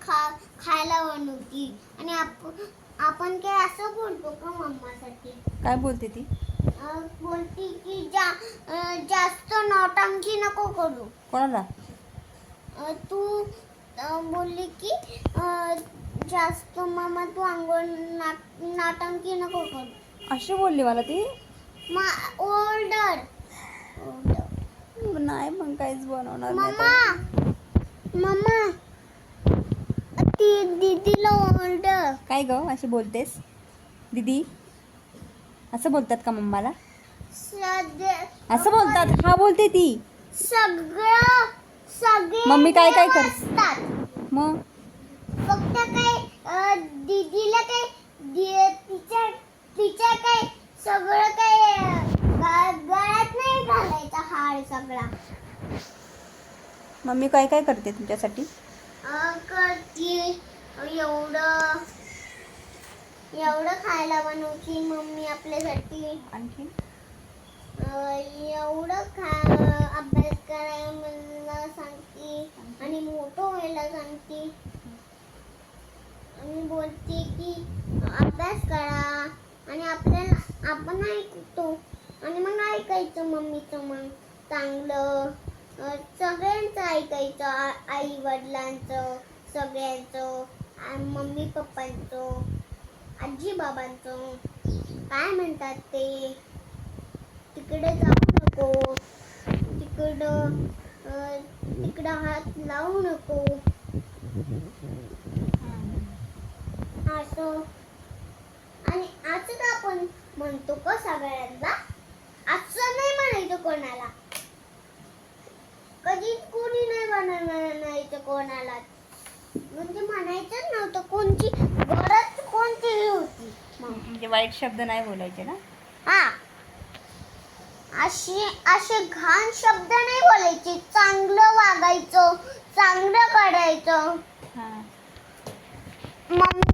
खायला बनवती आणि आपण काय असं बोलतो का मम्मासाठी? काय बोलते ती? बोलती की जास्त नौटंकी नको करू. कोणाला? तू बोलली की जास्त मम्मा तू अंघोळ नौटंकी नको करू. अशी बोलली मला ती? ऑर्डर नाही मग काहीच बनवणार नाही मम्मा आता. मम्मा ती दीदीला ऑर्डर. काय ग अशी बोलतेस? दीदी असं बोलतात का मम्माला? असं बोलतात? हा बोलते ती. सगळे मम्मी काय काय कर असतात. मग फक्त काय दीदीला काय तिच्या काय सगळं काय गळ्यात नाही घालायचा हार सगळा. मम्मी काय काय करते तुमच्यासाठी? करती एवढं खायला बनवती मम्मी आपल्यासाठी. आणखी एवढं अभ्यास करायला मला सांगते आणि मोठं व्हायला सांगते आणि बोलते की अभ्यास करा आणि आपण ऐकतो आणि मग ऐकायचं मम्मीचं मग चांगलं. सगळ्यांचं ऐकायचं, आई वडिलांचं सगळ्यांचं, मम्मी पप्पांचं, आजी बाबांचं. काय म्हणतात ते, तिकडे जाऊ नको, तिकडं हात लावू नको असं. आणि असंच आपण म्हणतो का सगळ्यांना? असं नाही म्हणायचं कोणाला. कधीच कोणी नाही म्हणायचं कोणाला. म्हणजे म्हणायचंच नव्हतं. कोणची गरज कोणतीही होती. म्हणजे वाईट शब्द नाही बोलायचे ना? हा, असे घाण शब्द नाही बोलायचे. चांगलं वागायचं, चांगलं करायचं. हा. मम्मी